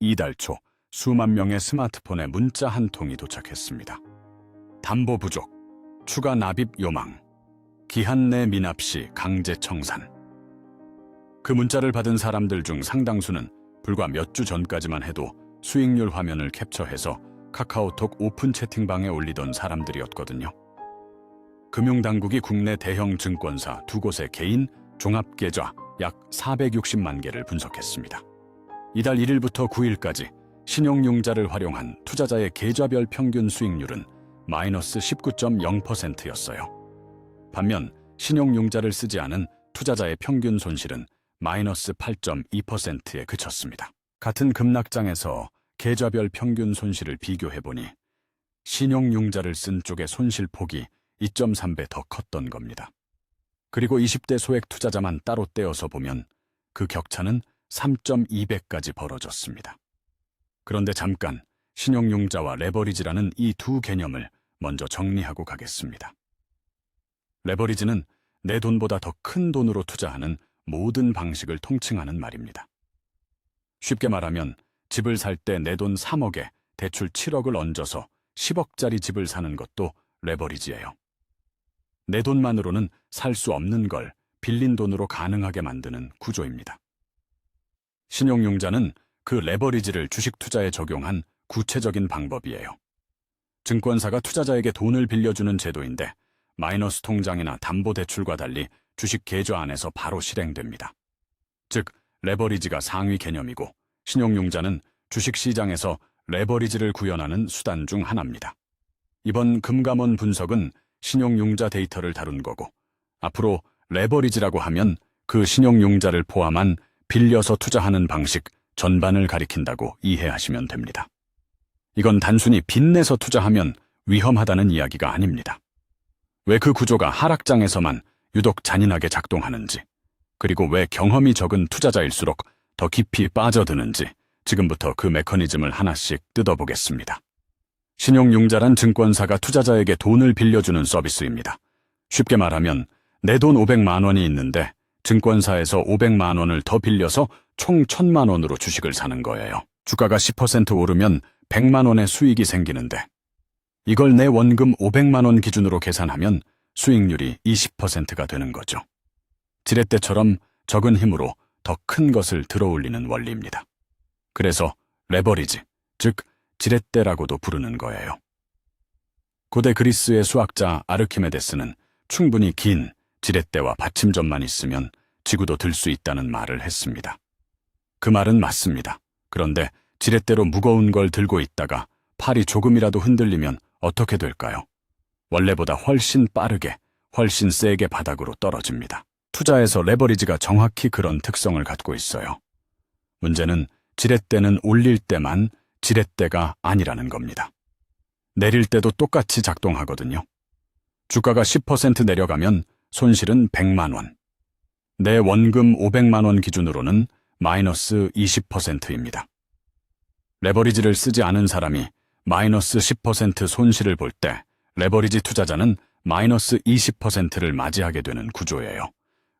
이달 초 수만 명의 스마트폰에 문자 한 통이 도착했습니다. 담보 부족, 추가 납입 요망, 기한 내 미납 시 강제 청산. 그 문자를 받은 사람들 중 상당수는 불과 몇 주 전까지만 해도 수익률 화면을 캡처해서 카카오톡 오픈 채팅방에 올리던 사람들이었거든요. 금융당국이 국내 대형 증권사 두 곳의 개인 종합계좌 약 460만 개를 분석했습니다. 이달 1일부터 9일까지 신용융자를 활용한 투자자의 계좌별 평균 수익률은 마이너스 19.0%였어요. 반면 신용융자를 쓰지 않은 투자자의 평균 손실은 마이너스 8.2%에 그쳤습니다. 같은 급락장에서 계좌별 평균 손실을 비교해보니 신용융자를 쓴 쪽의 손실폭이 2.3배 더 컸던 겁니다. 그리고 20대 소액 투자자만 따로 떼어서 보면 그 격차는 3.2배까지 벌어졌습니다. 그런데 잠깐 신용융자와 레버리지라는 이 두 개념을 먼저 정리하고 가겠습니다. 레버리지는 내 돈보다 더 큰 돈으로 투자하는 모든 방식을 통칭하는 말입니다. 쉽게 말하면 집을 살 때 내 돈 3억에 대출 7억을 얹어서 10억짜리 집을 사는 것도 레버리지예요. 내 돈만으로는 살 수 없는 걸 빌린 돈으로 가능하게 만드는 구조입니다. 신용융자는 그 레버리지를 주식 투자에 적용한 구체적인 방법이에요. 증권사가 투자자에게 돈을 빌려주는 제도인데 마이너스 통장이나 담보대출과 달리 주식 계좌 안에서 바로 실행됩니다. 즉, 레버리지가 상위 개념이고 신용융자는 주식시장에서 레버리지를 구현하는 수단 중 하나입니다. 이번 금감원 분석은 신용융자 데이터를 다룬 거고 앞으로 레버리지라고 하면 그 신용융자를 포함한 빌려서 투자하는 방식 전반을 가리킨다고 이해하시면 됩니다. 이건 단순히 빚내서 투자하면 위험하다는 이야기가 아닙니다. 왜 그 구조가 하락장에서만 유독 잔인하게 작동하는지, 그리고 왜 경험이 적은 투자자일수록 더 깊이 빠져드는지 지금부터 그 메커니즘을 하나씩 뜯어보겠습니다. 신용융자란 증권사가 투자자에게 돈을 빌려주는 서비스입니다. 쉽게 말하면 내 돈 500만 원이 있는데 증권사에서 500만 원을 더 빌려서 총 1000만 원으로 주식을 사는 거예요. 주가가 10% 오르면 100만 원의 수익이 생기는데 이걸 내 원금 500만 원 기준으로 계산하면 수익률이 20%가 되는 거죠. 지렛대처럼 적은 힘으로 더 큰 것을 들어올리는 원리입니다. 그래서 레버리지, 즉 지렛대라고도 부르는 거예요. 고대 그리스의 수학자 아르키메데스는 충분히 긴 지렛대와 받침점만 있으면 지구도 들 수 있다는 말을 했습니다. 그 말은 맞습니다. 그런데 지렛대로 무거운 걸 들고 있다가 팔이 조금이라도 흔들리면 어떻게 될까요? 원래보다 훨씬 빠르게, 훨씬 세게 바닥으로 떨어집니다. 투자에서 레버리지가 정확히 그런 특성을 갖고 있어요. 문제는 지렛대는 올릴 때만 지렛대가 아니라는 겁니다. 내릴 때도 똑같이 작동하거든요. 주가가 10% 내려가면 손실은 100만 원. 내 원금 500만 원 기준으로는 마이너스 20%입니다. 레버리지를 쓰지 않은 사람이 마이너스 10% 손실을 볼 때 레버리지 투자자는 마이너스 20%를 맞이하게 되는 구조예요.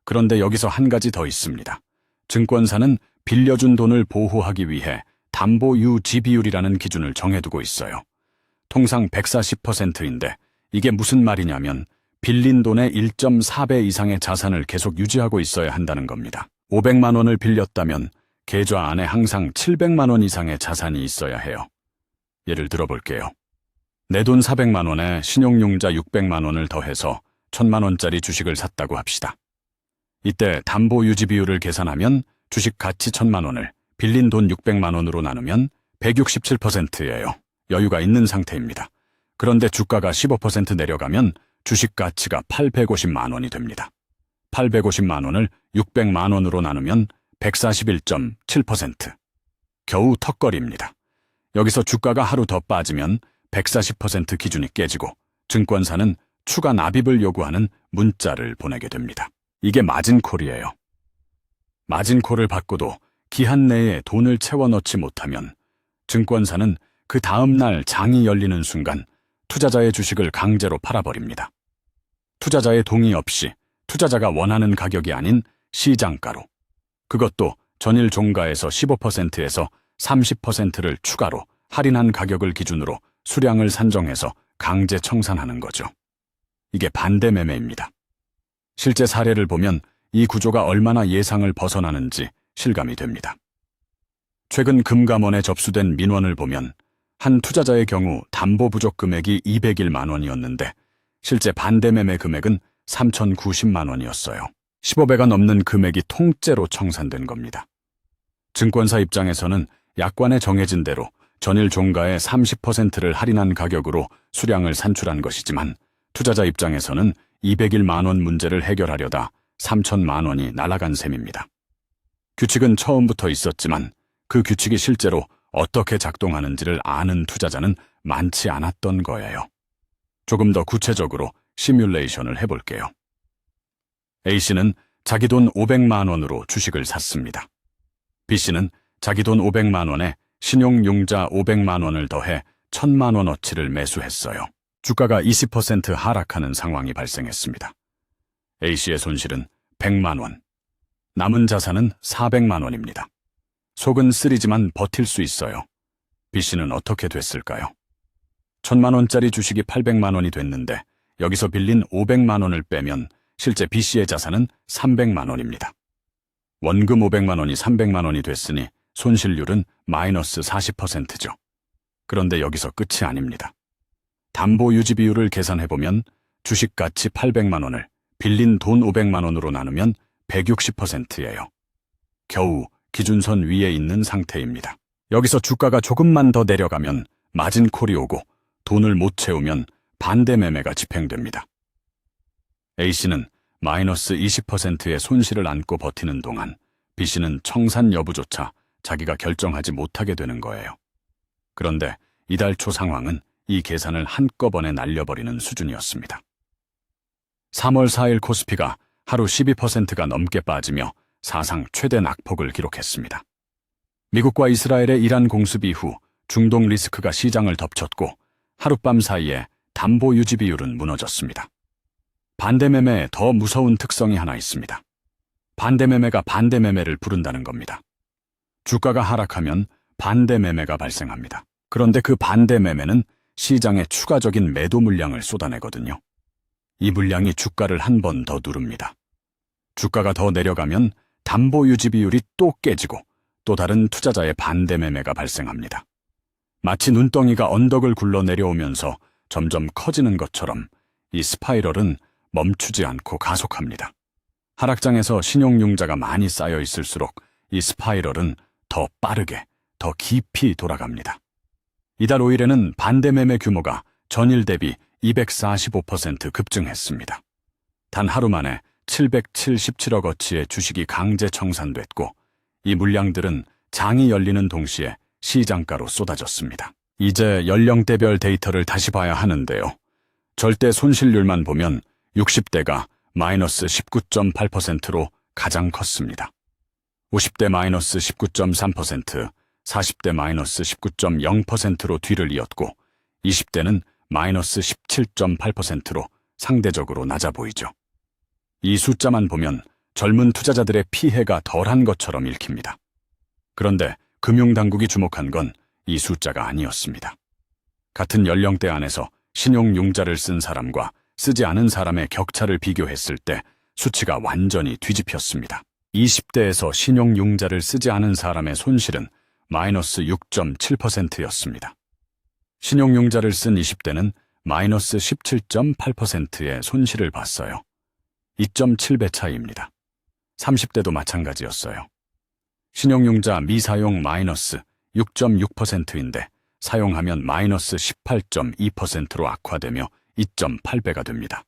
그런데 여기서 한 가지 더 있습니다. 증권사는 빌려준 돈을 보호하기 위해 담보 유지 비율이라는 기준을 정해두고 있어요. 통상 140%인데 이게 무슨 말이냐면 빌린 돈의 1.4배 이상의 자산을 계속 유지하고 있어야 한다는 겁니다. 500만 원을 빌렸다면 계좌 안에 항상 700만 원 이상의 자산이 있어야 해요. 예를 들어볼게요. 내 돈 400만 원에 신용융자 600만 원을 더해서 1000만 원짜리 주식을 샀다고 합시다. 이때 담보 유지 비율을 계산하면 주식 가치 1000만 원을 빌린 돈 600만 원으로 나누면 167%예요. 여유가 있는 상태입니다. 그런데 주가가 15% 내려가면 주식 가치가 850만 원이 됩니다. 850만 원을 600만 원으로 나누면 141.7%. 겨우 턱걸이입니다. 여기서 주가가 하루 더 빠지면 140% 기준이 깨지고 증권사는 추가 납입을 요구하는 문자를 보내게 됩니다. 이게 마진콜이에요. 마진콜을 받고도 기한 내에 돈을 채워 넣지 못하면 증권사는 그 다음 날 장이 열리는 순간 투자자의 주식을 강제로 팔아버립니다. 투자자의 동의 없이 투자자가 원하는 가격이 아닌 시장가로. 그것도 전일 종가에서 15%에서 30%를 추가로 할인한 가격을 기준으로 수량을 산정해서 강제 청산하는 거죠. 이게 반대 매매입니다. 실제 사례를 보면 이 구조가 얼마나 예상을 벗어나는지 실감이 됩니다. 최근 금감원에 접수된 민원을 보면 한 투자자의 경우 담보 부족 금액이 201만 원이었는데 실제 반대 매매 금액은 3,090만 원이었어요. 15배가 넘는 금액이 통째로 청산된 겁니다. 증권사 입장에서는 약관에 정해진 대로 전일 종가의 30%를 할인한 가격으로 수량을 산출한 것이지만 투자자 입장에서는 201만 원 문제를 해결하려다 3천만 원이 날아간 셈입니다. 규칙은 처음부터 있었지만 그 규칙이 실제로 어떻게 작동하는지를 아는 투자자는 많지 않았던 거예요. 조금 더 구체적으로 시뮬레이션을 해볼게요. A씨는 자기 돈 500만 원으로 주식을 샀습니다. B씨는 자기 돈 500만 원에 신용융자 500만 원을 더해 1,000만 원어치를 매수했어요. 주가가 20% 하락하는 상황이 발생했습니다. A씨의 손실은 100만 원, 남은 자산은 400만 원입니다. 속은 쓰리지만 버틸 수 있어요. B씨는 어떻게 됐을까요? 1,000만 원짜리 주식이 800만 원이 됐는데 여기서 빌린 500만 원을 빼면 실제 B씨의 자산은 300만 원입니다. 원금 500만 원이 300만 원이 됐으니 손실률은 마이너스 40%죠. 그런데 여기서 끝이 아닙니다. 담보 유지 비율을 계산해보면 주식 가치 800만 원을 빌린 돈 500만 원으로 나누면 160%예요. 겨우 기준선 위에 있는 상태입니다. 여기서 주가가 조금만 더 내려가면 마진콜이 오고 돈을 못 채우면 반대 매매가 집행됩니다. A씨는 마이너스 20%의 손실을 안고 버티는 동안 B씨는 청산 여부조차 자기가 결정하지 못하게 되는 거예요. 그런데 이달 초 상황은 이 계산을 한꺼번에 날려버리는 수준이었습니다. 3월 4일 코스피가 하루 12%가 넘게 빠지며 사상 최대 낙폭을 기록했습니다. 미국과 이스라엘의 이란 공습 이후 중동 리스크가 시장을 덮쳤고 하룻밤 사이에 담보 유지 비율은 무너졌습니다. 반대 매매에 더 무서운 특성이 하나 있습니다. 반대 매매가 반대 매매를 부른다는 겁니다. 주가가 하락하면 반대 매매가 발생합니다. 그런데 그 반대 매매는 시장에 추가적인 매도 물량을 쏟아내거든요. 이 물량이 주가를 한 번 더 누릅니다. 주가가 더 내려가면 담보 유지 비율이 또 깨지고 또 다른 투자자의 반대 매매가 발생합니다. 마치 눈덩이가 언덕을 굴러 내려오면서 점점 커지는 것처럼 이 스파이럴은 멈추지 않고 가속합니다. 하락장에서 신용융자가 많이 쌓여 있을수록 이 스파이럴은 더 빠르게, 더 깊이 돌아갑니다. 이달 5일에는 반대 매매 규모가 전일 대비 245% 급증했습니다. 단 하루 만에 777억 어치의 주식이 강제 청산됐고 이 물량들은 장이 열리는 동시에 시장가로 쏟아졌습니다. 이제 연령대별 데이터를 다시 봐야 하는데요. 절대 손실률만 보면 60대가 마이너스 19.8%로 가장 컸습니다. 50대 마이너스 19.3%, 40대 마이너스 19.0%로 뒤를 이었고 20대는 마이너스 17.8%로 상대적으로 낮아 보이죠. 이 숫자만 보면 젊은 투자자들의 피해가 덜한 것처럼 읽힙니다. 그런데 금융당국이 주목한 건 이 숫자가 아니었습니다. 같은 연령대 안에서 신용융자를 쓴 사람과 쓰지 않은 사람의 격차를 비교했을 때 수치가 완전히 뒤집혔습니다. 20대에서 신용융자를 쓰지 않은 사람의 손실은 마이너스 6.7%였습니다. 신용융자를 쓴 20대는 마이너스 17.8%의 손실을 봤어요. 2.7배 차이입니다. 30대도 마찬가지였어요. 신용융자 미사용 마이너스 6.6%인데 사용하면 마이너스 18.2%로 악화되며 2.8배가 됩니다.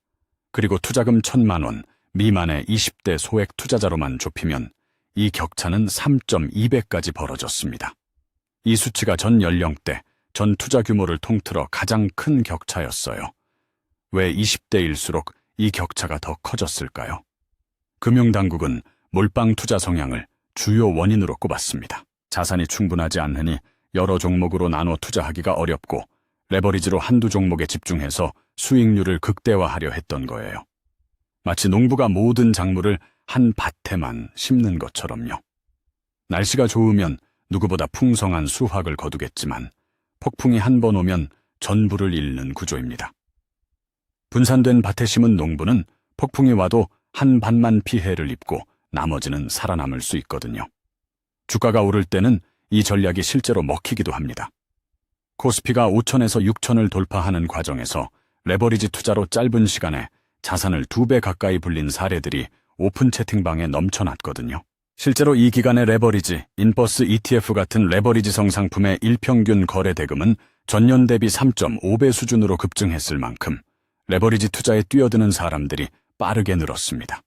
그리고 투자금 1,000만 원 미만의 20대 소액 투자자로만 좁히면 이 격차는 3.2배까지 벌어졌습니다. 이 수치가 전 연령대, 전 투자 규모를 통틀어 가장 큰 격차였어요. 왜 20대일수록 이 격차가 더 커졌을까요? 금융당국은 몰빵 투자 성향을 주요 원인으로 꼽았습니다. 자산이 충분하지 않으니 여러 종목으로 나눠 투자하기가 어렵고 레버리지로 한두 종목에 집중해서 수익률을 극대화하려 했던 거예요. 마치 농부가 모든 작물을 한 밭에만 심는 것처럼요. 날씨가 좋으면 누구보다 풍성한 수확을 거두겠지만 폭풍이 한 번 오면 전부를 잃는 구조입니다. 분산된 밭에 심은 농부는 폭풍이 와도 한 밭만 피해를 입고 나머지는 살아남을 수 있거든요. 주가가 오를 때는 이 전략이 실제로 먹히기도 합니다. 코스피가 5천에서 6천을 돌파하는 과정에서 레버리지 투자로 짧은 시간에 자산을 2배 가까이 불린 사례들이 오픈 채팅방에 넘쳐났거든요. 실제로 이 기간의 레버리지, 인버스 ETF 같은 레버리지성 상품의 일평균 거래 대금은 전년 대비 3.5배 수준으로 급증했을 만큼 레버리지 투자에 뛰어드는 사람들이 빠르게 늘었습니다.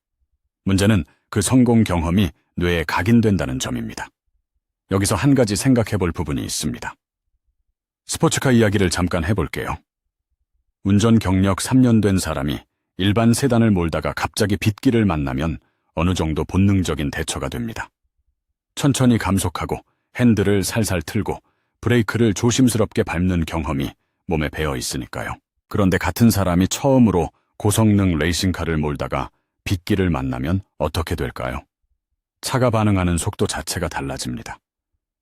문제는 그 성공 경험이 뇌에 각인된다는 점입니다. 여기서 한 가지 생각해 볼 부분이 있습니다. 스포츠카 이야기를 잠깐 해볼게요. 운전 경력 3년 된 사람이 일반 세단을 몰다가 갑자기 빗길을 만나면 어느 정도 본능적인 대처가 됩니다. 천천히 감속하고 핸들을 살살 틀고 브레이크를 조심스럽게 밟는 경험이 몸에 배어 있으니까요. 그런데 같은 사람이 처음으로 고성능 레이싱카를 몰다가 빗길을 만나면 어떻게 될까요? 차가 반응하는 속도 자체가 달라집니다.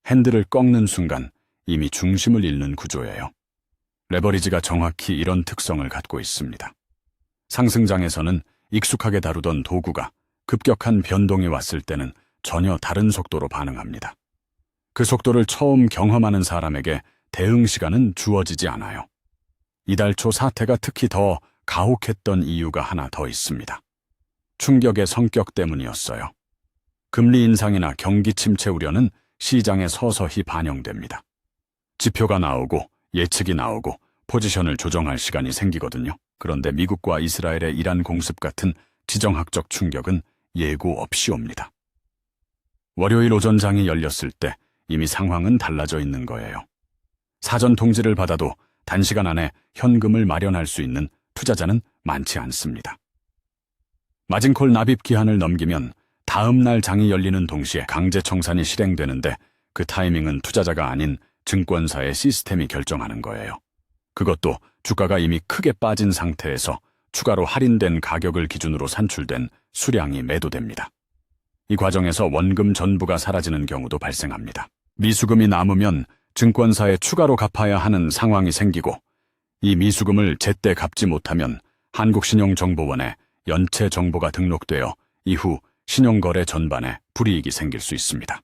핸들을 꺾는 순간 이미 중심을 잃는 구조예요. 레버리지가 정확히 이런 특성을 갖고 있습니다. 상승장에서는 익숙하게 다루던 도구가 급격한 변동이 왔을 때는 전혀 다른 속도로 반응합니다. 그 속도를 처음 경험하는 사람에게 대응 시간은 주어지지 않아요. 이달 초 사태가 특히 더 가혹했던 이유가 하나 더 있습니다. 충격의 성격 때문이었어요. 금리 인상이나 경기 침체 우려는 시장에 서서히 반영됩니다. 지표가 나오고 예측이 나오고 포지션을 조정할 시간이 생기거든요. 그런데 미국과 이스라엘의 이란 공습 같은 지정학적 충격은 예고 없이 옵니다. 월요일 오전 장이 열렸을 때 이미 상황은 달라져 있는 거예요. 사전 통지를 받아도 단시간 안에 현금을 마련할 수 있는 투자자는 많지 않습니다. 마진콜 납입 기한을 넘기면 다음 날 장이 열리는 동시에 강제 청산이 실행되는데 그 타이밍은 투자자가 아닌 증권사의 시스템이 결정하는 거예요. 그것도 주가가 이미 크게 빠진 상태에서 추가로 할인된 가격을 기준으로 산출된 수량이 매도됩니다. 이 과정에서 원금 전부가 사라지는 경우도 발생합니다. 미수금이 남으면 증권사에 추가로 갚아야 하는 상황이 생기고 이 미수금을 제때 갚지 못하면 한국신용정보원에 연체 정보가 등록되어 이후 신용거래 전반에 불이익이 생길 수 있습니다.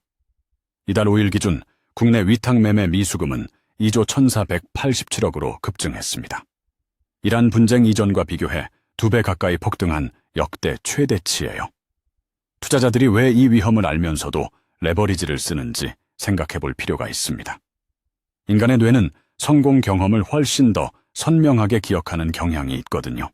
이달 5일 기준 국내 위탁매매 미수금은 2조 1,487억으로 급증했습니다. 이란 분쟁 이전과 비교해 2배 가까이 폭등한 역대 최대치예요. 투자자들이 왜 이 위험을 알면서도 레버리지를 쓰는지 생각해 볼 필요가 있습니다. 인간의 뇌는 성공 경험을 훨씬 더 선명하게 기억하는 경향이 있거든요.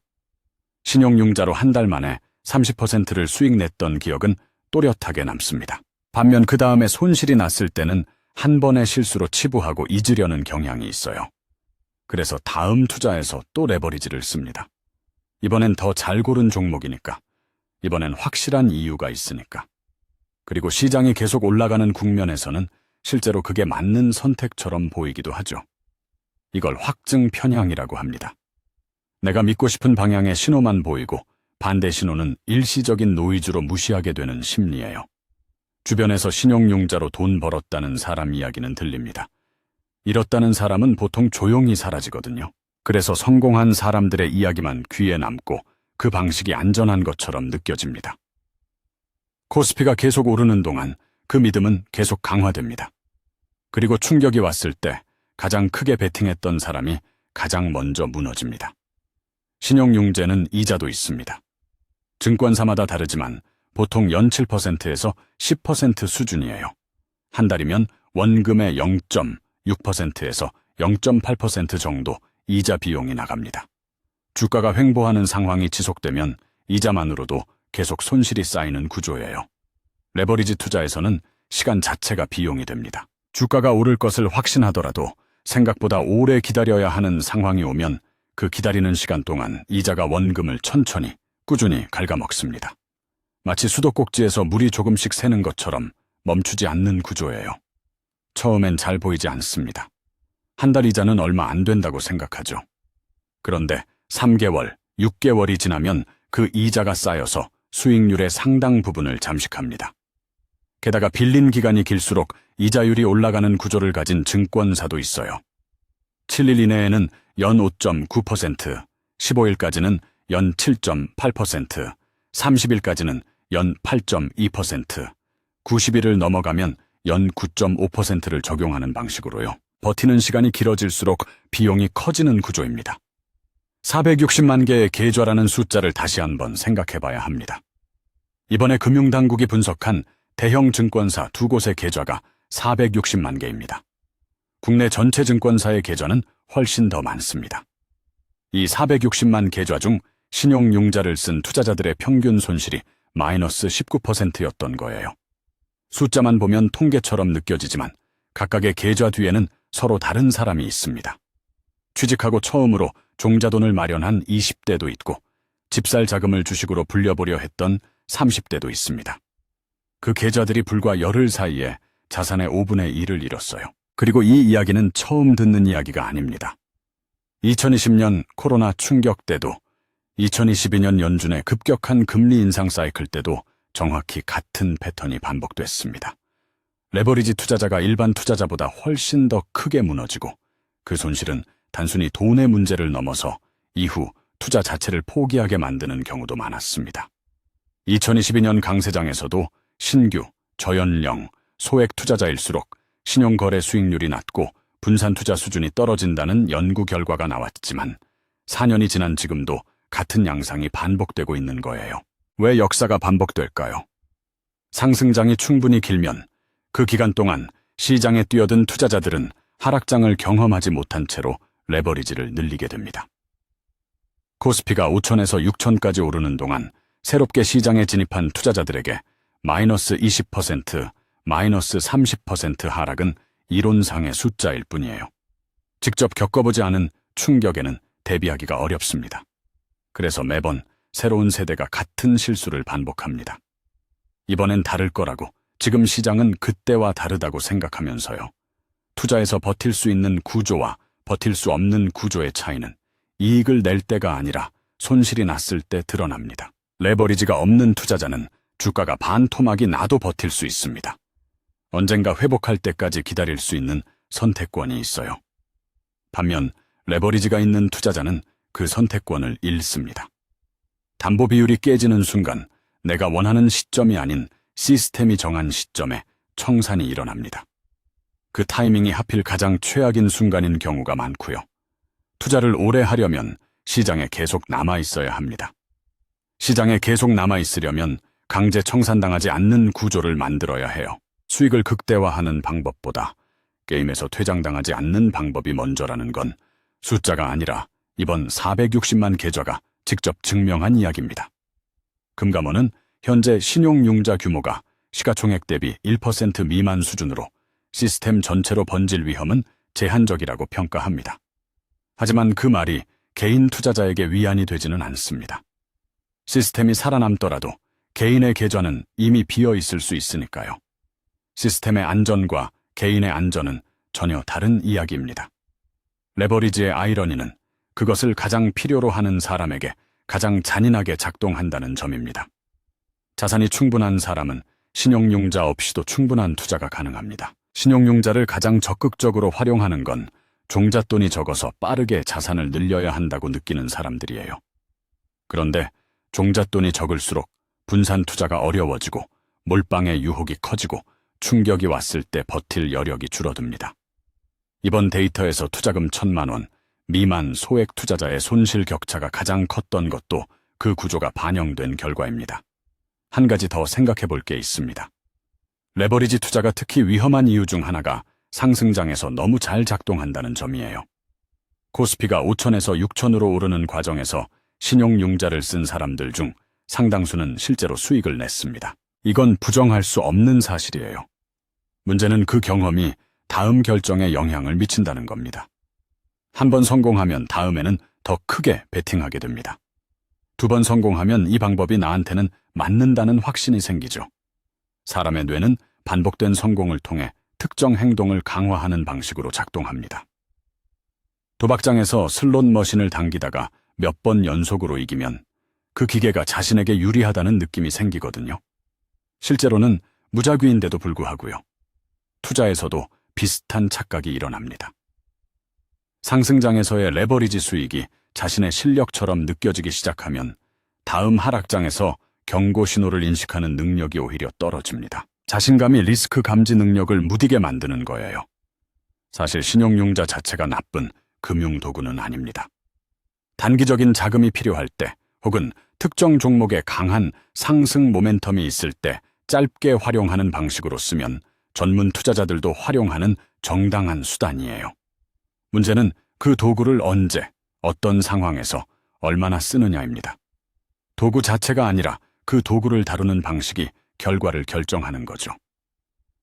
신용융자로 한 달 만에 30%를 수익 냈던 기억은 또렷하게 남습니다. 반면 그 다음에 손실이 났을 때는 한 번의 실수로 치부하고 잊으려는 경향이 있어요. 그래서 다음 투자에서 또 레버리지를 씁니다. 이번엔 더 잘 고른 종목이니까. 이번엔 확실한 이유가 있으니까. 그리고 시장이 계속 올라가는 국면에서는 실제로 그게 맞는 선택처럼 보이기도 하죠. 이걸 확증 편향이라고 합니다. 내가 믿고 싶은 방향의 신호만 보이고 반대 신호는 일시적인 노이즈로 무시하게 되는 심리예요. 주변에서 신용융자로 돈 벌었다는 사람 이야기는 들립니다. 잃었다는 사람은 보통 조용히 사라지거든요. 그래서 성공한 사람들의 이야기만 귀에 남고 그 방식이 안전한 것처럼 느껴집니다. 코스피가 계속 오르는 동안 그 믿음은 계속 강화됩니다. 그리고 충격이 왔을 때 가장 크게 베팅했던 사람이 가장 먼저 무너집니다. 신용융제는 이자도 있습니다. 증권사마다 다르지만 보통 연 7%에서 10% 수준이에요. 한 달이면 원금의 0.6%에서 0.8% 정도 이자 비용이 나갑니다. 주가가 횡보하는 상황이 지속되면 이자만으로도 계속 손실이 쌓이는 구조예요. 레버리지 투자에서는 시간 자체가 비용이 됩니다. 주가가 오를 것을 확신하더라도 생각보다 오래 기다려야 하는 상황이 오면 그 기다리는 시간 동안 이자가 원금을 천천히 꾸준히 갉아먹습니다. 마치 수도꼭지에서 물이 조금씩 새는 것처럼 멈추지 않는 구조예요. 처음엔 잘 보이지 않습니다. 한 달 이자는 얼마 안 된다고 생각하죠. 그런데 3개월, 6개월이 지나면 그 이자가 쌓여서 수익률의 상당 부분을 잠식합니다. 게다가 빌린 기간이 길수록 이자율이 올라가는 구조를 가진 증권사도 있어요. 7일 이내에는 연 5.9%, 15일까지는 연 7.8%, 30일까지는 연 8.2%, 90일을 넘어가면 연 9.5%를 적용하는 방식으로요. 버티는 시간이 길어질수록 비용이 커지는 구조입니다. 460만 개의 계좌라는 숫자를 다시 한번 생각해봐야 합니다. 이번에 금융당국이 분석한 대형 증권사 두 곳의 계좌가 460만 개입니다. 국내 전체 증권사의 계좌는 훨씬 더 많습니다. 이 460만 계좌 중 신용융자를 쓴 투자자들의 평균 손실이 마이너스 19%였던 거예요. 숫자만 보면 통계처럼 느껴지지만 각각의 계좌 뒤에는 서로 다른 사람이 있습니다. 취직하고 처음으로 종자돈을 마련한 20대도 있고 집 살 자금을 주식으로 불려보려 했던 30대도 있습니다. 그 계좌들이 불과 열흘 사이에 자산의 5분의 1을 잃었어요. 그리고 이 이야기는 처음 듣는 이야기가 아닙니다. 2020년 코로나 충격 때도 2022년 연준의 급격한 금리 인상 사이클 때도 정확히 같은 패턴이 반복됐습니다. 레버리지 투자자가 일반 투자자보다 훨씬 더 크게 무너지고 그 손실은 단순히 돈의 문제를 넘어서 이후 투자 자체를 포기하게 만드는 경우도 많았습니다. 2022년 강세장에서도 신규, 저연령, 소액 투자자일수록 신용거래 수익률이 낮고 분산 투자 수준이 떨어진다는 연구 결과가 나왔지만 4년이 지난 지금도 같은 양상이 반복되고 있는 거예요. 왜 역사가 반복될까요? 상승장이 충분히 길면 그 기간 동안 시장에 뛰어든 투자자들은 하락장을 경험하지 못한 채로 레버리지를 늘리게 됩니다. 코스피가 5천에서 6천까지 오르는 동안 새롭게 시장에 진입한 투자자들에게 마이너스 20%, 마이너스 30% 하락은 이론상의 숫자일 뿐이에요. 직접 겪어보지 않은 충격에는 대비하기가 어렵습니다. 그래서 매번 새로운 세대가 같은 실수를 반복합니다. 이번엔 다를 거라고, 지금 시장은 그때와 다르다고 생각하면서요. 투자에서 버틸 수 있는 구조와 버틸 수 없는 구조의 차이는 이익을 낼 때가 아니라 손실이 났을 때 드러납니다. 레버리지가 없는 투자자는 주가가 반토막이 나도 버틸 수 있습니다. 언젠가 회복할 때까지 기다릴 수 있는 선택권이 있어요. 반면 레버리지가 있는 투자자는 그 선택권을 잃습니다. 담보 비율이 깨지는 순간 내가 원하는 시점이 아닌 시스템이 정한 시점에 청산이 일어납니다. 그 타이밍이 하필 가장 최악인 순간인 경우가 많고요. 투자를 오래 하려면 시장에 계속 남아있어야 합니다. 시장에 계속 남아있으려면 강제 청산당하지 않는 구조를 만들어야 해요. 수익을 극대화하는 방법보다 게임에서 퇴장당하지 않는 방법이 먼저라는 건 숫자가 아니라 이번 460만 계좌가 직접 증명한 이야기입니다. 금감원은 현재 신용융자 규모가 시가총액 대비 1% 미만 수준으로 시스템 전체로 번질 위험은 제한적이라고 평가합니다. 하지만 그 말이 개인 투자자에게 위안이 되지는 않습니다. 시스템이 살아남더라도 개인의 계좌는 이미 비어 있을 수 있으니까요. 시스템의 안전과 개인의 안전은 전혀 다른 이야기입니다. 레버리지의 아이러니는 그것을 가장 필요로 하는 사람에게 가장 잔인하게 작동한다는 점입니다. 자산이 충분한 사람은 신용융자 없이도 충분한 투자가 가능합니다. 신용융자를 가장 적극적으로 활용하는 건 종잣돈이 적어서 빠르게 자산을 늘려야 한다고 느끼는 사람들이에요. 그런데 종잣돈이 적을수록 분산 투자가 어려워지고 몰빵의 유혹이 커지고 충격이 왔을 때 버틸 여력이 줄어듭니다. 이번 데이터에서 투자금 1,000만 원 미만 소액 투자자의 손실 격차가 가장 컸던 것도 그 구조가 반영된 결과입니다. 한 가지 더 생각해 볼 게 있습니다. 레버리지 투자가 특히 위험한 이유 중 하나가 상승장에서 너무 잘 작동한다는 점이에요. 코스피가 5천에서 6천으로 오르는 과정에서 신용융자를 쓴 사람들 중 상당수는 실제로 수익을 냈습니다. 이건 부정할 수 없는 사실이에요. 문제는 그 경험이 다음 결정에 영향을 미친다는 겁니다. 한 번 성공하면 다음에는 더 크게 베팅하게 됩니다. 2번 성공하면 이 방법이 나한테는 맞는다는 확신이 생기죠. 사람의 뇌는 반복된 성공을 통해 특정 행동을 강화하는 방식으로 작동합니다. 도박장에서 슬롯 머신을 당기다가 몇 번 연속으로 이기면 그 기계가 자신에게 유리하다는 느낌이 생기거든요. 실제로는 무작위인데도 불구하고요. 투자에서도 비슷한 착각이 일어납니다. 상승장에서의 레버리지 수익이 자신의 실력처럼 느껴지기 시작하면 다음 하락장에서 경고 신호를 인식하는 능력이 오히려 떨어집니다. 자신감이 리스크 감지 능력을 무디게 만드는 거예요. 사실 신용융자 자체가 나쁜 금융 도구는 아닙니다. 단기적인 자금이 필요할 때 혹은 특정 종목에 강한 상승 모멘텀이 있을 때 짧게 활용하는 방식으로 쓰면 전문 투자자들도 활용하는 정당한 수단이에요. 문제는 그 도구를 언제, 어떤 상황에서 얼마나 쓰느냐입니다. 도구 자체가 아니라 그 도구를 다루는 방식이 결과를 결정하는 거죠.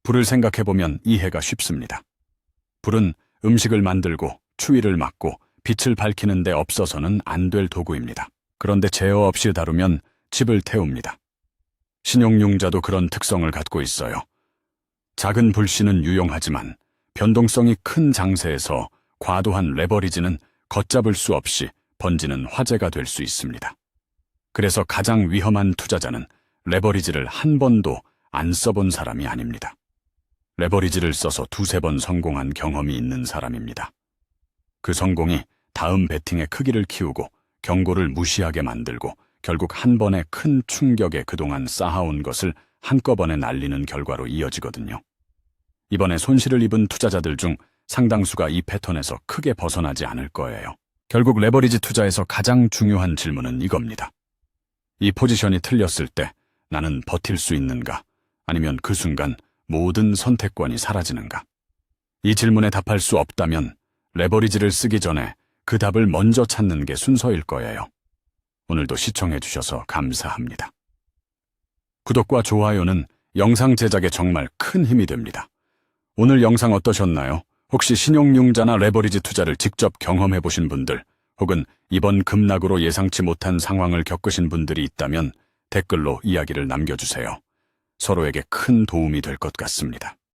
불을 생각해보면 이해가 쉽습니다. 불은 음식을 만들고 추위를 막고 빛을 밝히는 데 없어서는 안 될 도구입니다. 그런데 제어 없이 다루면 집을 태웁니다. 신용융자도 그런 특성을 갖고 있어요. 작은 불씨는 유용하지만 변동성이 큰 장세에서 과도한 레버리지는 걷잡을 수 없이 번지는 화재가 될 수 있습니다. 그래서 가장 위험한 투자자는 레버리지를 한 번도 안 써본 사람이 아닙니다. 레버리지를 써서 두세 번 성공한 경험이 있는 사람입니다. 그 성공이 다음 베팅의 크기를 키우고 경고를 무시하게 만들고 결국 한 번의 큰 충격에 그동안 쌓아온 것을 한꺼번에 날리는 결과로 이어지거든요. 이번에 손실을 입은 투자자들 중 상당수가 이 패턴에서 크게 벗어나지 않을 거예요. 결국 레버리지 투자에서 가장 중요한 질문은 이겁니다. 이 포지션이 틀렸을 때 나는 버틸 수 있는가? 아니면 그 순간 모든 선택권이 사라지는가? 이 질문에 답할 수 없다면 레버리지를 쓰기 전에 그 답을 먼저 찾는 게 순서일 거예요. 오늘도 시청해주셔서 감사합니다. 구독과 좋아요는 영상 제작에 정말 큰 힘이 됩니다. 오늘 영상 어떠셨나요? 혹시 신용융자나 레버리지 투자를 직접 경험해보신 분들, 혹은 이번 급락으로 예상치 못한 상황을 겪으신 분들이 있다면 댓글로 이야기를 남겨주세요. 서로에게 큰 도움이 될 것 같습니다.